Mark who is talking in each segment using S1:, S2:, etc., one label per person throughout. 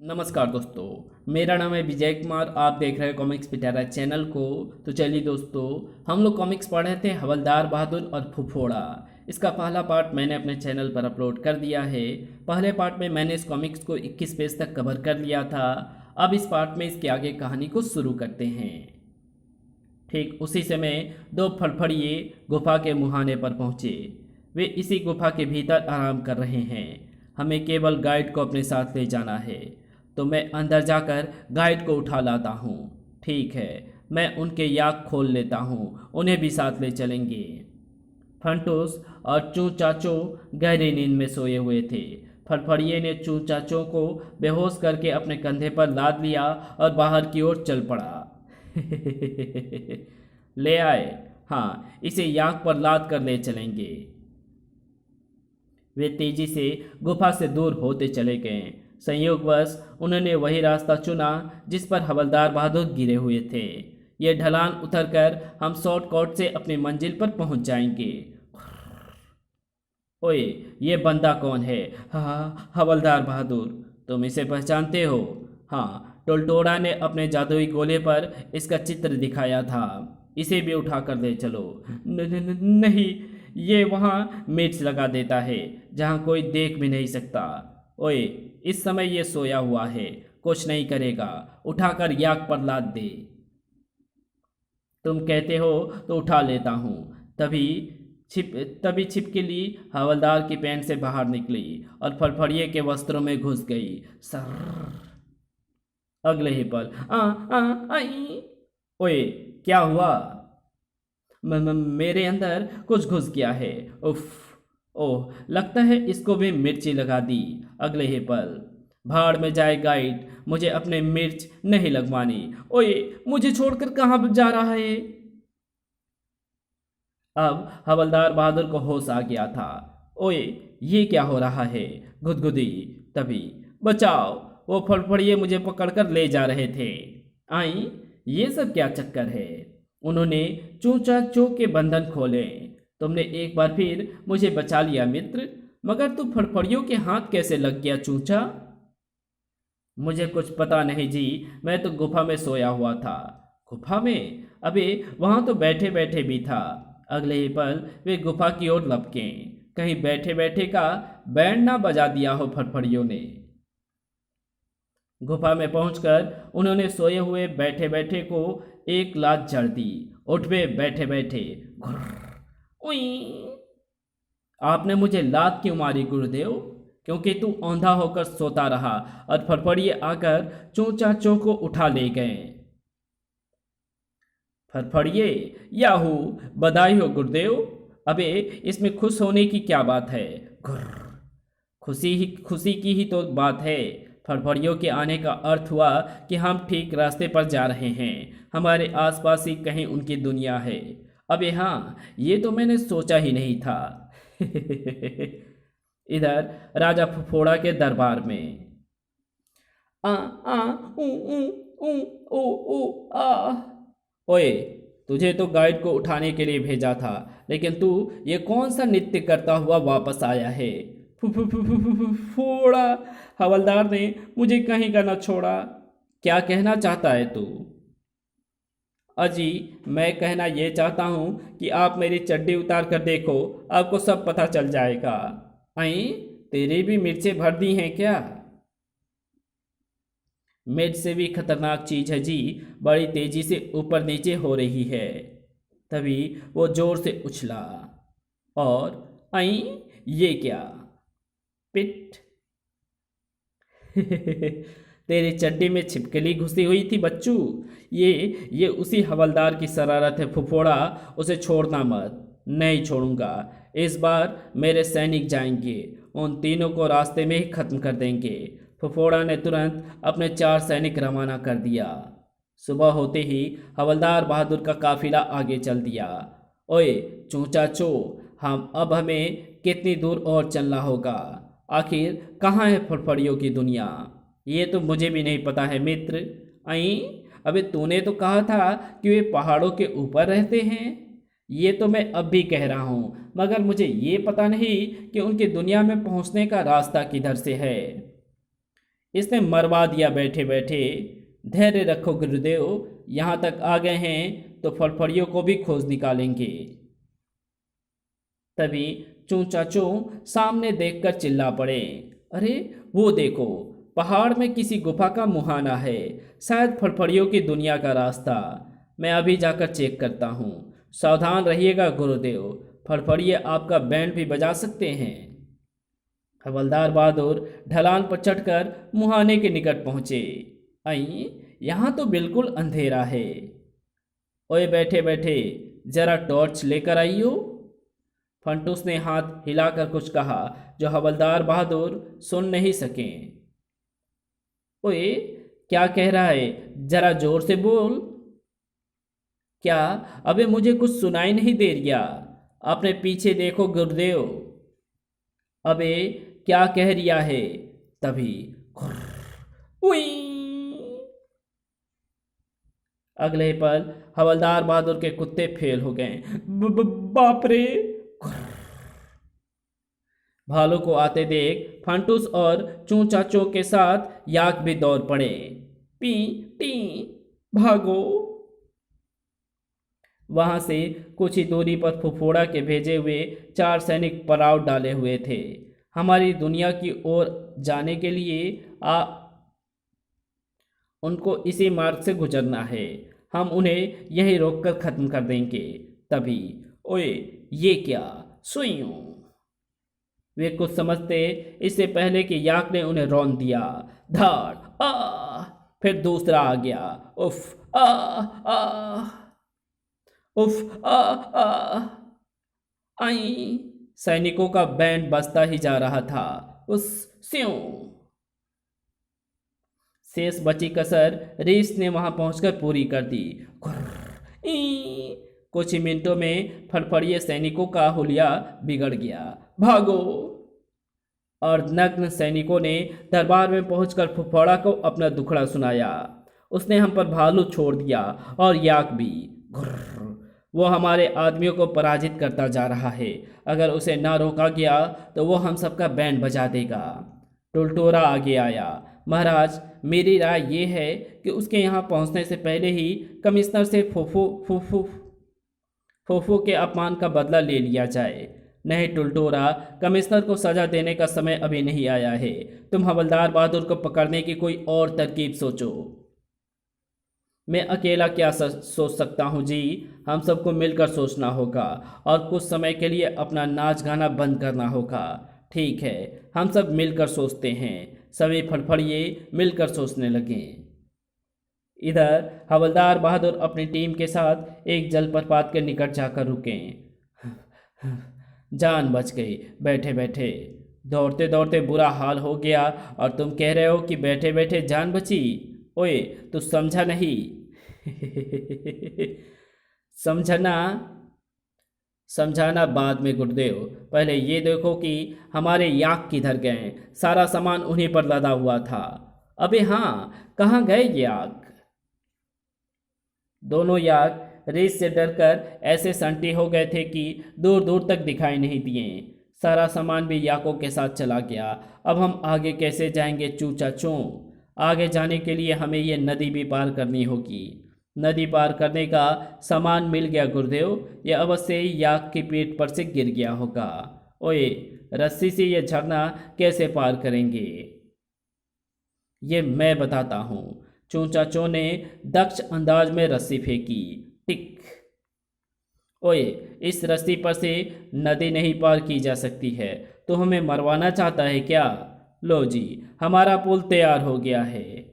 S1: नमस्कार दोस्तों, मेरा नाम है विजय कुमार। आप देख रहे हैं कॉमिक्स पिटारा चैनल को। तो चलिए दोस्तों, हम लोग कॉमिक्स पढ़ रहे थे हवलदार बहादुर और फुफोड़ा। इसका पहला पार्ट मैंने अपने चैनल पर अपलोड कर दिया है। पहले पार्ट में मैंने इस कॉमिक्स को 21 पेज तक कवर कर लिया था। अब इस पार्ट में इसके आगे कहानी को शुरू करते हैं। ठीक उसी समय दो फड़फड़िए गुफा के मुहाने पर पहुंचे। वे इसी गुफा के भीतर आराम कर रहे हैं। हमें केवल गाइड को अपने साथ ले जाना है, तो मैं अंदर जाकर गाइड को उठा लाता हूँ। ठीक है, मैं उनके याक खोल लेता हूँ, उन्हें भी साथ ले चलेंगे। फंटूस और चू चाचो गहरी नींद में सोए हुए थे। फड़फड़िए ने चू चाचो को बेहोश करके अपने कंधे पर लाद लिया और बाहर की ओर चल पड़ा। ले आए। हाँ, इसे याक पर लाद कर ले चलेंगे। वे तेजी से गुफा से दूर होते चले गए। संयोगवश उन्होंने वही रास्ता चुना जिस पर हवलदार बहादुर गिरे हुए थे। ये ढलान उतरकर हम शॉर्टकट से अपनी मंजिल पर पहुंच जाएंगे। ओए, ये बंदा कौन है? हाँ, हवलदार बहादुर, तुम इसे पहचानते हो? हाँ, टोलटोड़ा ने अपने जादुई गोले पर इसका चित्र दिखाया था। इसे भी उठा कर ले चलो। नहीं, ये वहाँ मिर्च लगा देता है जहाँ कोई देख भी नहीं सकता। ओए, इस समय ये सोया हुआ है, कुछ नहीं करेगा। उठाकर याक पर लाद दे। तुम कहते हो तो उठा लेता हूँ। तभी तभी छिपकली हवलदार की पैंट से बाहर निकली और फड़फड़िए के वस्त्रों में घुस गई। सर अगले ही पल आई। ओए, क्या हुआ? मेरे अंदर कुछ घुस गया है। उफ। ओह, लगता है इसको भी मिर्ची लगा दी। अगले ही पल भाड़ में जाए गाइड, मुझे अपने मिर्च नहीं लगवानी। ओए, मुझे छोड़कर कहाँ जा रहा है? अब हवलदार बहादुर को होश आ गया था। ओए, ये क्या हो रहा है? गुदगुदी। तभी बचाओ, वो फड़फड़िए मुझे पकड़कर ले जा रहे थे। आई, ये सब क्या चक्कर है? उन्होंने चूचा चो के बंधन खोले। तुमने एक बार फिर मुझे बचा लिया मित्र, मगर तू फड़फड़ियों के हाथ कैसे लग गया चूचा? मुझे कुछ पता नहीं जी, मैं तो गुफा में सोया हुआ था। गुफा में? अबे, वहां तो बैठे बैठे भी था। अगले ही पल वे गुफा की ओर लपके। कहीं बैठे बैठे का बैंड ना बजा दिया हो फड़फड़ियों ने। गुफा में पहुंचकर उन्होंने सोए हुए बैठे बैठे को एक लात जड़ दी। उठ वे बैठे बैठे। घुर्र। उई। आपने मुझे लात क्यों मारी गुरुदेव? क्योंकि तू औंधा होकर सोता रहा और फड़फड़िए आकर चोचा चो को उठा ले गए। फड़फड़िए, याहू, बधाई हो गुरुदेव। अबे, इसमें खुश होने की क्या बात है? घुर्र। खुशी की ही तो बात है। फड़फड़ियों के आने का अर्थ हुआ कि हम ठीक रास्ते पर जा रहे हैं। हमारे आसपास ही कहीं उनकी दुनिया है। अबे हाँ, ये तो मैंने सोचा ही नहीं था। इधर राजा फुफोड़ा के दरबार में। आ आ ऊ ऊ ऊ ओ ओ आ। ओए, तुझे तो गाइड को उठाने के लिए भेजा था, लेकिन तू ये कौन सा नृत्य करता हुआ वापस आया है? फोड़ा, हवलदार ने मुझे कहीं का न छोड़ा। क्या कहना चाहता है तू? अजी, मैं कहना ये चाहता हूँ कि आप मेरी चड्डी उतार कर देखो, आपको सब पता चल जाएगा। आई, तेरी भी मिर्चें भर दी हैं क्या? मिर्च से भी खतरनाक चीज है जी, बड़ी तेजी से ऊपर नीचे हो रही है। तभी वो जोर से उछला और आई, ये क्या? पिट। तेरी चड्डी में छिपकली घुसी हुई थी बच्चू। ये उसी हवलदार की शरारत है फुफोड़ा, उसे छोड़ना मत। नहीं छोड़ूंगा। इस बार मेरे सैनिक जाएंगे, उन तीनों को रास्ते में ही खत्म कर देंगे। फुफोड़ा ने तुरंत अपने 4 सैनिक रवाना कर दिया। सुबह होते ही हवलदार बहादुर का काफिला आगे चल दिया। ओए चूचा चो, हमें कितनी दूर और चलना होगा? आखिर कहाँ है फड़फड़ियों की दुनिया? ये तो मुझे भी नहीं पता है मित्र। आई, अबे तूने तो कहा था कि वे पहाड़ों के ऊपर रहते हैं। ये तो मैं अब भी कह रहा हूँ, मगर मुझे ये पता नहीं कि उनकी दुनिया में पहुँचने का रास्ता किधर से है। इसने मरवा दिया बैठे बैठे। धैर्य रखो गुरुदेव, यहाँ तक आ गए हैं तो फड़फड़ियों को भी खोज निकालेंगे। तभी चूं चाचू सामने देखकर चिल्ला पड़े, अरे वो देखो, पहाड़ में किसी गुफा का मुहाना है, शायद फड़फड़ियों की दुनिया का रास्ता। मैं अभी जाकर चेक करता हूँ। सावधान रहिएगा गुरुदेव, फड़फड़िए आपका बैंड भी बजा सकते हैं। हवलदार बहादुर ढलान पर चढ़कर मुहाने के निकट पहुंचे। आई, यहाँ तो बिल्कुल अंधेरा है। ओए बैठे बैठे, जरा टॉर्च लेकर आइयो। फंटूस ने हाथ हिलाकर कुछ कहा जो हवलदार बहादुर सुन नहीं सके। ओए, क्या कह रहा है, जरा जोर से बोल। क्या? अबे मुझे कुछ सुनाई नहीं दे रिया। अपने पीछे देखो गुरुदेव। अबे क्या कह रिया है? तभी उई! अगले पल हवलदार बहादुर के कुत्ते फेल हो गए। बाप रे! भालू को आते देख फंटूस और चूं चाचों के साथ याक भी दौड़ पड़े। पी टी भागो! वहां से कुछ ही दूरी पर फुफोड़ा के भेजे हुए 4 सैनिक पड़ाव डाले हुए थे। हमारी दुनिया की ओर जाने के लिए उनको इसी मार्ग से गुजरना है। हम उन्हें यहीं रोककर खत्म कर देंगे। तभी ओए, ये क्या? सुइयों! वे कुछ समझते इससे पहले कि याक ने उन्हें रौंद दिया। धाड़! फिर दूसरा आ गया। उफ! उफ! आई! सैनिकों का बैंड बजता ही जा रहा था। उस स्यों! शेष बची कसर रेस ने वहां पहुंचकर पूरी कर दी। कुछ ही मिनटों में फड़फड़िए सैनिकों का हुलिया बिगड़ गया। भागो! और नग्न सैनिकों ने दरबार में पहुंचकर फुफड़ा को अपना दुखड़ा सुनाया। उसने हम पर भालू छोड़ दिया और याक भी। वो हमारे आदमियों को पराजित करता जा रहा है। अगर उसे ना रोका गया तो वो हम सबका बैंड बजा देगा। टुलटोरा आगे आया। महाराज, मेरी राय ये है कि उसके यहाँ पहुँचने से पहले ही कमिश्नर से फोफो के अपमान का बदला ले लिया जाए। नहीं टुलटोरा, कमिश्नर को सजा देने का समय अभी नहीं आया है। तुम हवलदार बहादुर को पकड़ने की कोई और तरकीब सोचो। मैं अकेला क्या सोच सकता हूँ जी? हम सबको मिलकर सोचना होगा और कुछ समय के लिए अपना नाच गाना बंद करना होगा। ठीक है, हम सब मिलकर सोचते हैं। सभी फड़फड़िए मिलकर सोचने लगे। इधर हवलदार बहादुर अपनी टीम के साथ एक जलप्रपात के निकट जाकर रुके। जान बच गई बैठे बैठे। दौड़ते दौड़ते बुरा हाल हो गया और तुम कह रहे हो कि बैठे बैठे जान बची? ओए, तू समझा नहीं? समझाना बाद में गुरुदेव। पहले ये देखो कि हमारे याक किधर गए। सारा सामान उन्हीं पर लदा हुआ था। अबे हाँ, कहाँ गए याक? दोनों याक रेस से डरकर ऐसे संटी हो गए थे कि दूर दूर तक दिखाई नहीं दिए। सारा सामान भी याकों के साथ चला गया। अब हम आगे कैसे जाएंगे चूचा चूं? आगे जाने के लिए हमें ये नदी भी पार करनी होगी। नदी पार करने का सामान मिल गया गुरुदेव। यह अवश्य याक की पीठ पर से गिर गया होगा। ओए, रस्सी से यह झरना कैसे पार करेंगे? ये मैं बताता हूँ। चूचाचो ने दक्ष अंदाज में रस्सी फेंकी। टिक! ओए, इस रस्सी पर से नदी नहीं पार की जा सकती है। तो हमें मरवाना चाहता है क्या? लो जी, हमारा पुल तैयार हो गया है।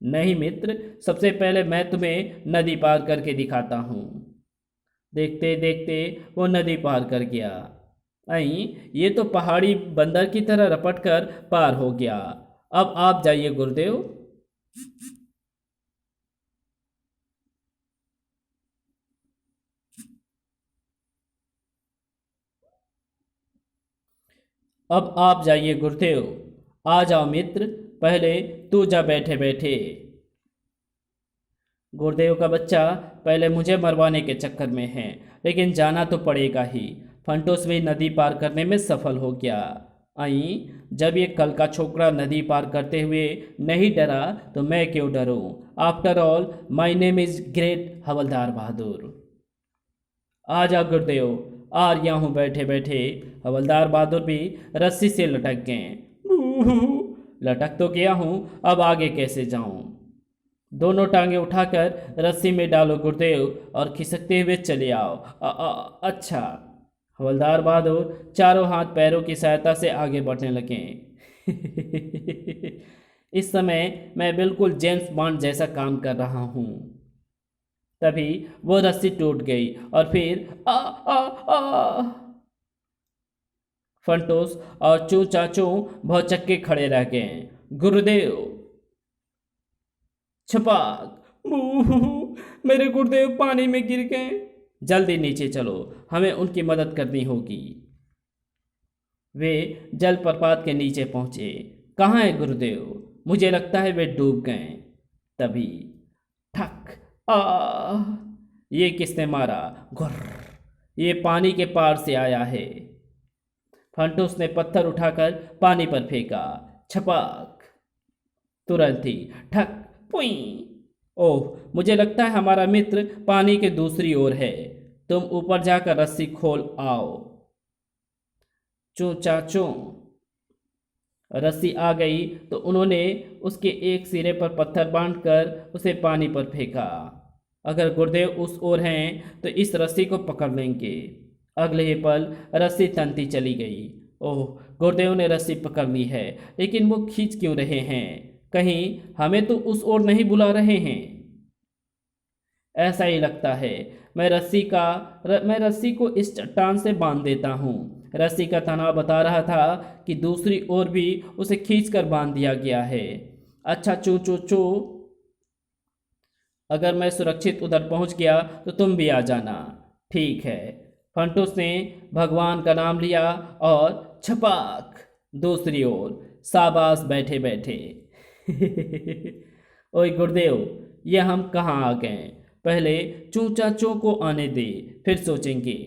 S1: नहीं मित्र, सबसे पहले मैं तुम्हें नदी पार करके दिखाता हूँ। देखते देखते वो नदी पार कर गया। आई, ये तो पहाड़ी बंदर की तरह रपट कर पार हो गया। अब आप जाइए गुरुदेव। अब आप जाइए गुरुदेव। आ जाओ मित्र, पहले तू जा बैठे बैठे। गुरुदेव का बच्चा पहले मुझे मरवाने के चक्कर में है, लेकिन जाना तो पड़ेगा ही। फंटूस भी नदी पार करने में सफल हो गया। आई जब ये कल का छोकरा नदी पार करते हुए नहीं डरा तो मैं क्यों डरूं? After all my name is great हवलदार बहादुर। आ जा गुरुदेव, आ रहा हूँ बैठे बैठे। हवलदार बहादुर भी रस्सी से लटक गए। लटक तो गया हूँ, अब आगे कैसे जाऊं? दोनों टांगे उठाकर रस्सी में डालो गुरुदेव और खिसकते हुए चले आओ। अच्छा। हवलदार बहादुर चारों हाथ पैरों की सहायता से आगे बढ़ने लगे। इस समय मैं बिल्कुल जेम्स बॉन्ड जैसा काम कर रहा हूँ। तभी वो रस्सी टूट गई और फिर फंटोस और चू चाचू भौचक्के खड़े रह गए। गुरुदेव! छपाक! मेरे गुरुदेव पानी में गिर गए। जल्दी नीचे चलो, हमें उनकी मदद करनी होगी। वे जलप्रपात के नीचे पहुंचे। कहाँ है गुरुदेव? मुझे लगता है वे डूब गए। तभी ठक! ये किसने मारा? घुर्र! ये पानी के पार से आया है। फंटूस ने पत्थर उठाकर पानी पर फेंका। छपाक! तुरंत ही ठक! पुई! ओह, मुझे लगता है हमारा मित्र पानी के दूसरी ओर है। तुम ऊपर जाकर रस्सी खोल आओ। चू चाचू! रस्सी आ गई तो उन्होंने उसके एक सिरे पर पत्थर बांधकर उसे पानी पर फेंका। अगर गुरुदेव उस ओर हैं तो इस रस्सी को पकड़ लेंगे। अगले ही पल रस्सी तनती चली गई। ओह, गुरुदेव ने रस्सी पकड़ ली है, लेकिन वो खींच क्यों रहे हैं? कहीं हमें तो उस ओर नहीं बुला रहे हैं? ऐसा ही लगता है। मैं रस्सी को इस चट्टान से बांध देता हूँ। रस्सी का तनाव बता रहा था कि दूसरी ओर भी उसे खींचकर बांध दिया गया है। अच्छा चू चू चू, अगर मैं सुरक्षित उधर पहुंच गया तो तुम भी आ जाना। ठीक है। फंटूस ने भगवान का नाम लिया और छपाक! दूसरी ओर। शाबाश बैठे बैठे। ओए गुरुदेव, ये हम कहाँ आ गए? पहले चू चाचू को आने दे, फिर सोचेंगे।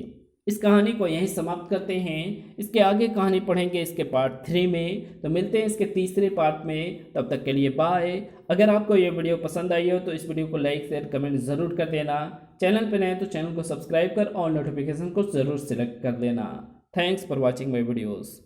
S1: इस कहानी को यहीं समाप्त करते हैं। इसके आगे कहानी पढ़ेंगे इसके पार्ट 3 में। तो मिलते हैं इसके तीसरे पार्ट में। तब तक के लिए बाय। अगर आपको ये वीडियो पसंद आई हो तो इस वीडियो को लाइक शेयर कमेंट ज़रूर कर देना। चैनल पर नए तो चैनल को सब्सक्राइब कर और नोटिफिकेशन को ज़रूर सिलेक्ट कर लेना। Thanks for watching my videos.